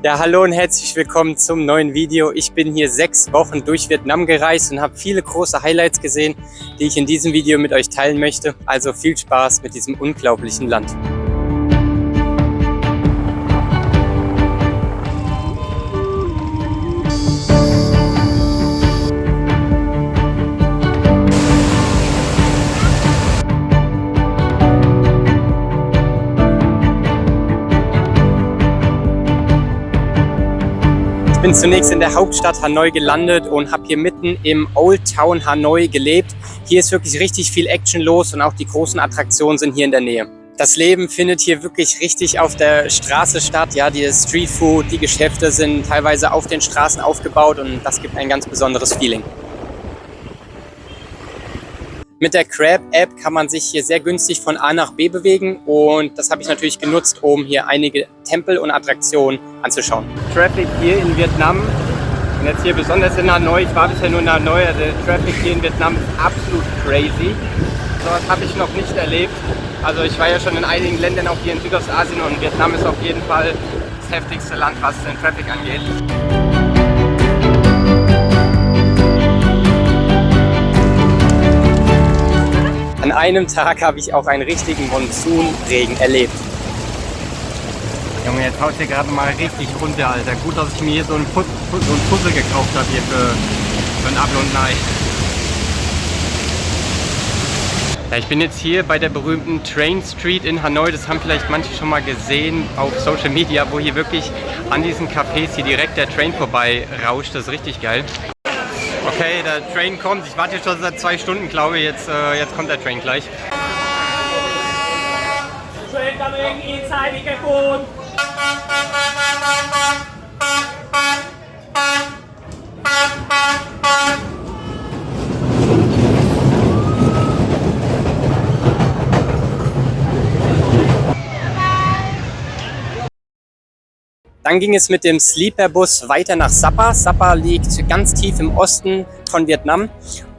Ja, hallo und herzlich willkommen zum neuen Video. Ich bin hier 6 Wochen durch Vietnam gereist und habe viele große Highlights gesehen, die ich in diesem Video mit euch teilen möchte. Also viel Spaß mit diesem unglaublichen Land. Ich bin zunächst in der Hauptstadt Hanoi gelandet und habe hier mitten im Old Town Hanoi gelebt. Hier ist wirklich richtig viel Action los und auch die großen Attraktionen sind hier in der Nähe. Das Leben findet hier wirklich richtig auf der Straße statt. Ja, die Streetfood, die Geschäfte sind teilweise auf den Straßen aufgebaut und das gibt ein ganz besonderes Feeling. Mit der Grab-App kann man sich hier sehr günstig von A nach B bewegen und das habe ich natürlich genutzt, um hier einige Tempel und Attraktionen anzuschauen. Traffic hier in Vietnam und jetzt hier besonders in Hanoi, ich war bisher nur in Hanoi, also der Traffic hier in Vietnam ist absolut crazy. So was habe ich noch nicht erlebt. Also ich war ja schon in einigen Ländern auch hier in Südostasien und Vietnam ist auf jeden Fall das heftigste Land, was den Traffic angeht. An einem Tag habe ich auch einen richtigen Monsunregen erlebt. Junge, jetzt haut hier gerade mal richtig runter, Alter. Gut, dass ich mir hier so ein Puzzle gekauft habe hier für ein Apfel und ein Ei. Ja, ich bin jetzt hier bei der berühmten Train Street in Hanoi. Das haben vielleicht manche schon mal gesehen auf Social Media, wo hier wirklich an diesen Cafés hier direkt der Train vorbei rauscht. Das ist richtig geil. Okay, der Train kommt. Ich warte schon seit 2 Stunden, glaube ich. Jetzt kommt der Train gleich. Dann ging es mit dem Sleeper-Bus weiter nach Sapa. Sapa liegt ganz tief im Osten von Vietnam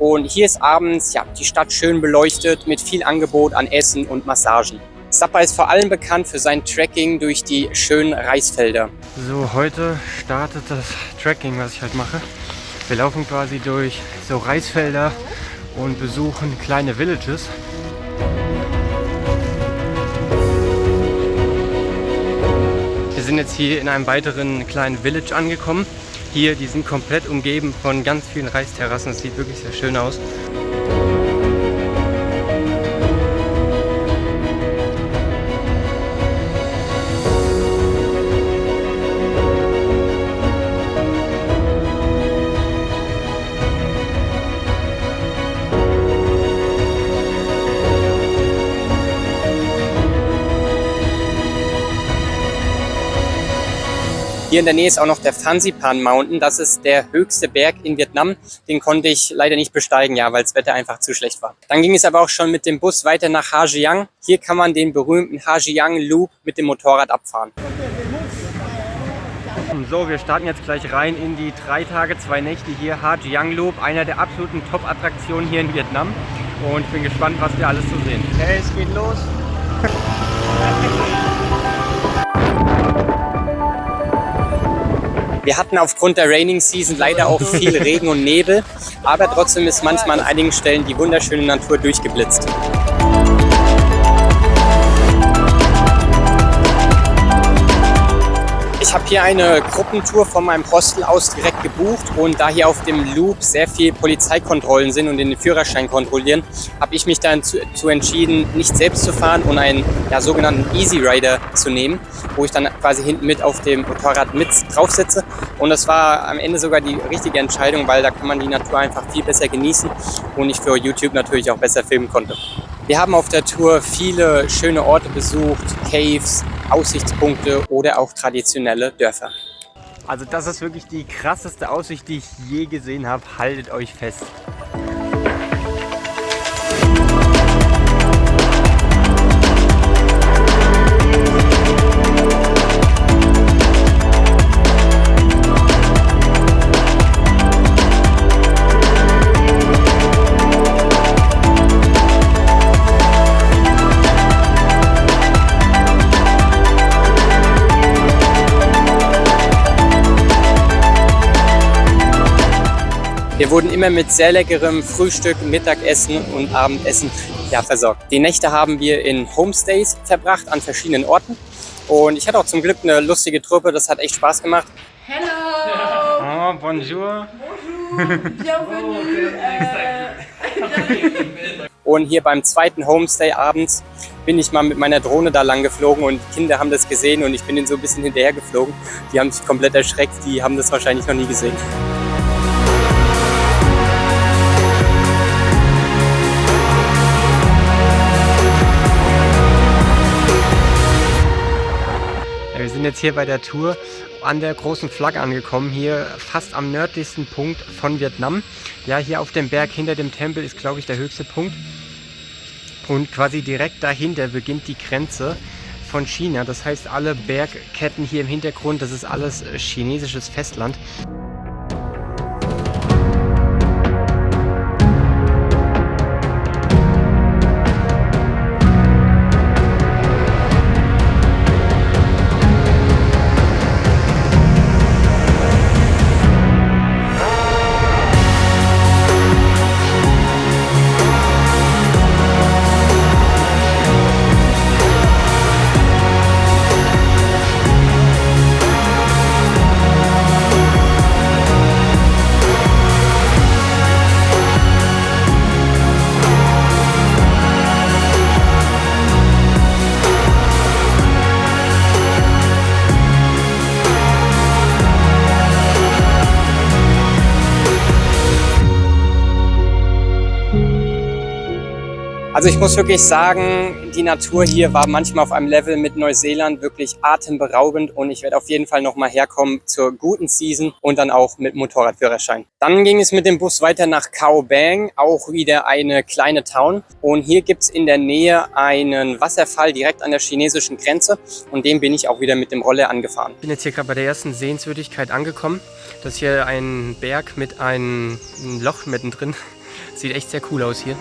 und hier ist abends die Stadt schön beleuchtet mit viel Angebot an Essen und Massagen. Sapa ist vor allem bekannt für sein Trekking durch die schönen Reisfelder. So, heute startet das Trekking, was ich halt mache. Wir laufen quasi durch so Reisfelder und besuchen kleine Villages. Wir sind jetzt hier in einem weiteren kleinen Village angekommen. Hier, die sind komplett umgeben von ganz vielen Reisterrassen. Es sieht wirklich sehr schön aus. Hier in der Nähe ist auch noch der Phan Xipang Mountain. Das ist der höchste Berg in Vietnam. Den konnte ich leider nicht besteigen, weil das Wetter einfach zu schlecht war. Dann ging es aber auch schon mit dem Bus weiter nach Ha Giang. Hier kann man den berühmten Ha Giang Loop mit dem Motorrad abfahren. So, wir starten jetzt gleich rein in die 3 Tage, 2 Nächte hier Ha Giang Loop, einer der absoluten Top-Attraktionen hier in Vietnam. Und ich bin gespannt, was wir alles zu sehen. Okay, es geht los. Wir hatten aufgrund der Raining Season leider auch viel Regen und Nebel, aber trotzdem ist manchmal an einigen Stellen die wunderschöne Natur durchgeblitzt. Ich habe hier eine Gruppentour von meinem Hostel aus direkt gebucht und da hier auf dem Loop sehr viel Polizeikontrollen sind und den Führerschein kontrollieren, habe ich mich dann dazu entschieden, nicht selbst zu fahren und einen sogenannten Easy Rider zu nehmen, wo ich dann quasi hinten mit auf dem Motorrad mit drauf sitze. Und das war am Ende sogar die richtige Entscheidung, weil da kann man die Natur einfach viel besser genießen und ich für YouTube natürlich auch besser filmen konnte. Wir haben auf der Tour viele schöne Orte besucht, Caves, Aussichtspunkte oder auch traditionelle Dörfer. Also das ist wirklich die krasseste Aussicht, die ich je gesehen habe. Haltet euch fest. Wir wurden immer mit sehr leckerem Frühstück, Mittagessen und Abendessen versorgt. Die Nächte haben wir in Homestays verbracht an verschiedenen Orten. Und ich hatte auch zum Glück eine lustige Truppe, das hat echt Spaß gemacht. Hello! Oh, bonjour! Bonjour! Bienvenue! Und hier beim zweiten Homestay abends bin ich mal mit meiner Drohne da lang geflogen und die Kinder haben das gesehen und ich bin ihnen so ein bisschen hinterher geflogen. Die haben sich komplett erschreckt, die haben das wahrscheinlich noch nie gesehen. Wir sind jetzt hier bei der Tour an der großen Flagge angekommen, hier fast am nördlichsten Punkt von Vietnam. Ja, hier auf dem Berg hinter dem Tempel ist, glaube ich, der höchste Punkt. Und quasi direkt dahinter beginnt die Grenze von China. Das heißt, alle Bergketten hier im Hintergrund, das ist alles chinesisches Festland. Also ich muss wirklich sagen, die Natur hier war manchmal auf einem Level mit Neuseeland wirklich atemberaubend und ich werde auf jeden Fall nochmal herkommen zur guten Season und dann auch mit Motorradführerschein. Dann ging es mit dem Bus weiter nach Khao Bang, auch wieder eine kleine Town. Und hier gibt es in der Nähe einen Wasserfall direkt an der chinesischen Grenze und den bin ich auch wieder mit dem Roller angefahren. Ich bin jetzt hier gerade bei der ersten Sehenswürdigkeit angekommen. Das ist hier ein Berg mit einem Loch mittendrin. Sieht echt sehr cool aus hier.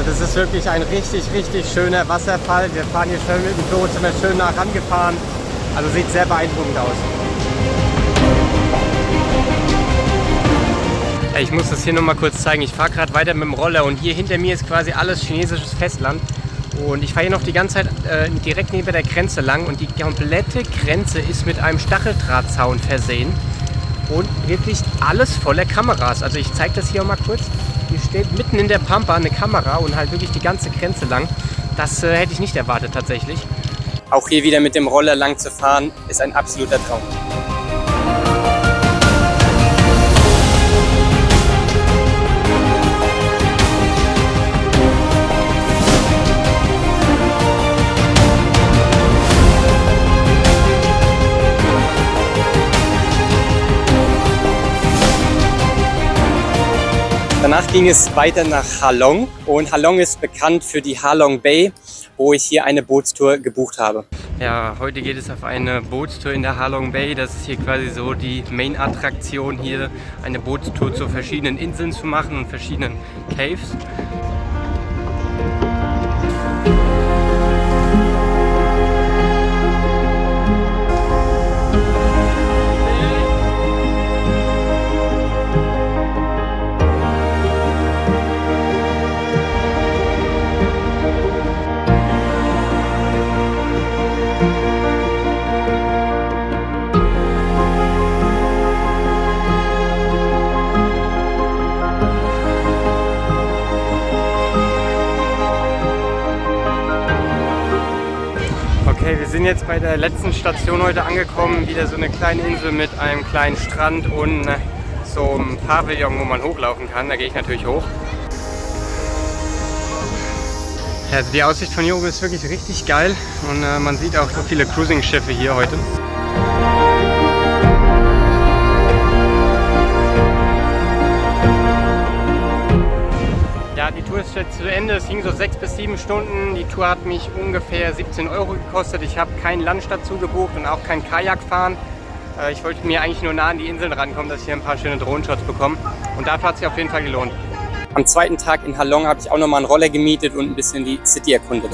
Das ist wirklich ein richtig schöner Wasserfall. Wir fahren hier schön mit dem Boot, sind wir schön nah rangefahren. Also sieht sehr beeindruckend aus. Ich muss das hier noch mal kurz zeigen. Ich fahre gerade weiter mit dem Roller und hier hinter mir ist quasi alles chinesisches Festland. Und ich fahre hier noch die ganze Zeit direkt neben der Grenze lang und die komplette Grenze ist mit einem Stacheldrahtzaun versehen. Und wirklich alles voller Kameras. Also ich zeige das hier auch mal kurz. Hier steht mitten in der Pampa eine Kamera und halt wirklich die ganze Grenze lang. Das hätte ich nicht erwartet tatsächlich. Auch hier wieder mit dem Roller lang zu fahren, ist ein absoluter Traum. Danach ging es weiter nach Ha Long und Ha Long ist bekannt für die Ha Long Bay, wo ich hier eine Bootstour gebucht habe. Ja, heute geht es auf eine Bootstour in der Ha Long Bay. Das ist hier quasi so die Main-Attraktion hier, eine Bootstour zu verschiedenen Inseln zu machen und verschiedenen Caves. Okay, wir sind jetzt bei der letzten Station heute angekommen. Wieder so eine kleine Insel mit einem kleinen Strand und so einem Pavillon, wo man hochlaufen kann. Da gehe ich natürlich hoch. Ja, also die Aussicht von hier oben ist wirklich richtig geil und man sieht auch so viele Cruising-Schiffe hier heute. Ja, die Tour Tour ist jetzt zu Ende. Es ging so 6 bis 7 Stunden. Die Tour hat mich ungefähr 17 € gekostet. Ich habe kein Lunch dazu gebucht und auch kein Kajakfahren. Ich wollte mir eigentlich nur nah an die Inseln rankommen, dass ich hier ein paar schöne Drohnenshots bekomme. Und dafür hat es sich auf jeden Fall gelohnt. Am zweiten Tag in Halong habe ich auch nochmal einen Roller gemietet und ein bisschen die City erkundet.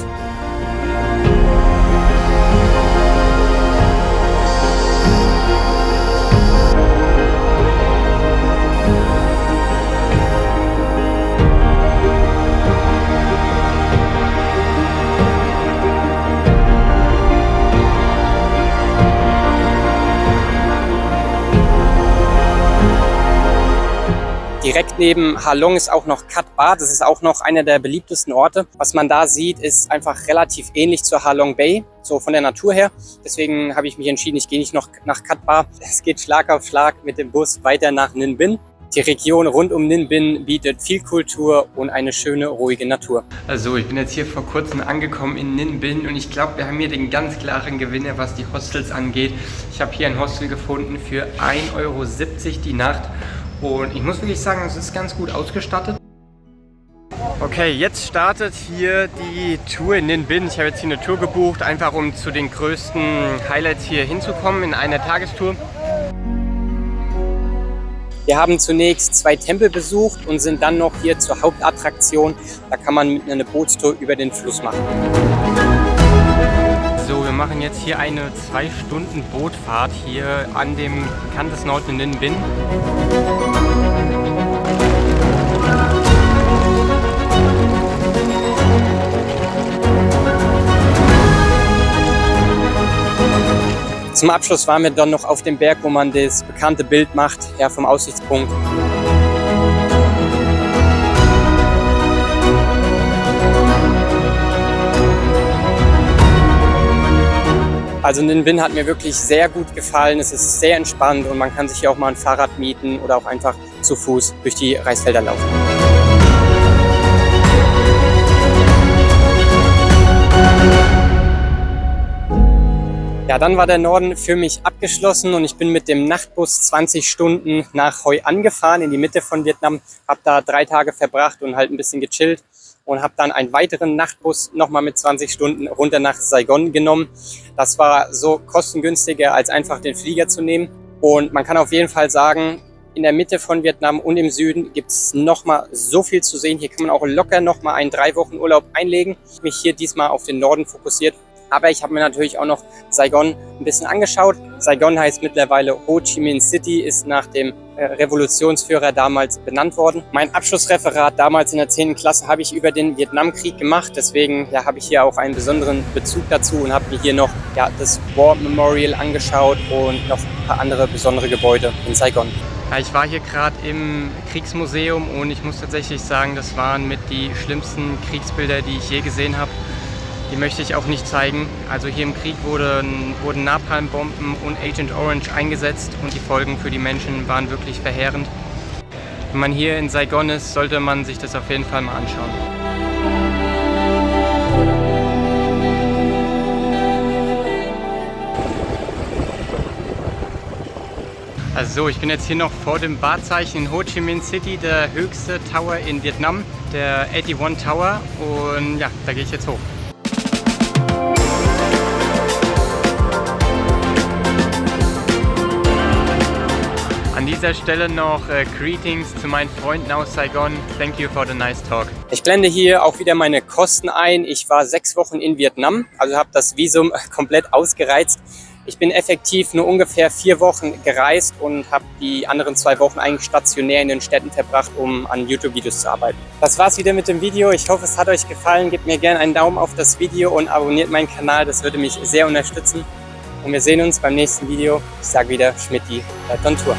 Direkt neben Halong ist auch noch Cat Ba. Das ist auch noch einer der beliebtesten Orte. Was man da sieht, ist einfach relativ ähnlich zur Halong Bay, so von der Natur her. Deswegen habe ich mich entschieden, ich gehe nicht noch nach Cat Ba. Es geht Schlag auf Schlag mit dem Bus weiter nach Ninh Binh. Die Region rund um Ninh Binh bietet viel Kultur und eine schöne, ruhige Natur. Also ich bin jetzt hier vor kurzem angekommen in Ninh Binh und ich glaube, wir haben hier den ganz klaren Gewinner, was die Hostels angeht. Ich habe hier ein Hostel gefunden für 1,70 € die Nacht. Und ich muss wirklich sagen, es ist ganz gut ausgestattet. Okay, jetzt startet hier die Tour in Ninh Binh. Ich habe jetzt hier eine Tour gebucht, einfach um zu den größten Highlights hier hinzukommen in einer Tagestour. Wir haben zunächst 2 Tempel besucht und sind dann noch hier zur Hauptattraktion. Da kann man mit einer Bootstour über den Fluss machen. So, wir machen jetzt hier eine 2 Stunden Bootfahrt hier an dem bekanntesten Ort in Ninh Binh. Zum Abschluss waren wir dann noch auf dem Berg, wo man das bekannte Bild macht, ja, vom Aussichtspunkt. Also Ninh Binh hat mir wirklich sehr gut gefallen. Es ist sehr entspannt und man kann sich hier auch mal ein Fahrrad mieten oder auch einfach zu Fuß durch die Reisfelder laufen. Ja, dann war der Norden für mich abgeschlossen und ich bin mit dem Nachtbus 20 Stunden nach Hoi An gefahren, in die Mitte von Vietnam. Habe da 3 Tage verbracht und halt ein bisschen gechillt und habe dann einen weiteren Nachtbus nochmal mit 20 Stunden runter nach Saigon genommen. Das war so kostengünstiger, als einfach den Flieger zu nehmen. Und man kann auf jeden Fall sagen, in der Mitte von Vietnam und im Süden gibt es nochmal so viel zu sehen. Hier kann man auch locker nochmal einen 3 Wochen Urlaub einlegen. Ich habe mich hier diesmal auf den Norden fokussiert. Aber ich habe mir natürlich auch noch Saigon ein bisschen angeschaut. Saigon heißt mittlerweile Ho Chi Minh City, ist nach dem Revolutionsführer damals benannt worden. Mein Abschlussreferat damals in der 10. Klasse habe ich über den Vietnamkrieg gemacht. Deswegen habe ich hier auch einen besonderen Bezug dazu und habe mir hier noch das War Memorial angeschaut und noch ein paar andere besondere Gebäude in Saigon. Ja, ich war hier gerade im Kriegsmuseum und ich muss tatsächlich sagen, das waren mit die schlimmsten Kriegsbilder, die ich je gesehen habe. Die möchte ich auch nicht zeigen. Also hier im Krieg wurden Napalmbomben und Agent Orange eingesetzt und die Folgen für die Menschen waren wirklich verheerend. Wenn man hier in Saigon ist, sollte man sich das auf jeden Fall mal anschauen. Also ich bin jetzt hier noch vor dem Wahrzeichen in Ho Chi Minh City, der höchste Tower in Vietnam, der 81 Tower, und ja, da gehe ich jetzt hoch. An dieser Stelle noch Greetings zu meinen Freunden aus Saigon. Thank you for the nice talk. Ich blende hier auch wieder meine Kosten ein. Ich war 6 Wochen in Vietnam, also habe das Visum komplett ausgereizt. Ich bin effektiv nur ungefähr 4 Wochen gereist und habe die anderen 2 Wochen eigentlich stationär in den Städten verbracht, um an YouTube-Videos zu arbeiten. Das war's wieder mit dem Video. Ich hoffe, es hat euch gefallen. Gebt mir gerne einen Daumen auf das Video und abonniert meinen Kanal. Das würde mich sehr unterstützen. Und wir sehen uns beim nächsten Video. Ich sage wieder, Schmidti, bleibt on Tour.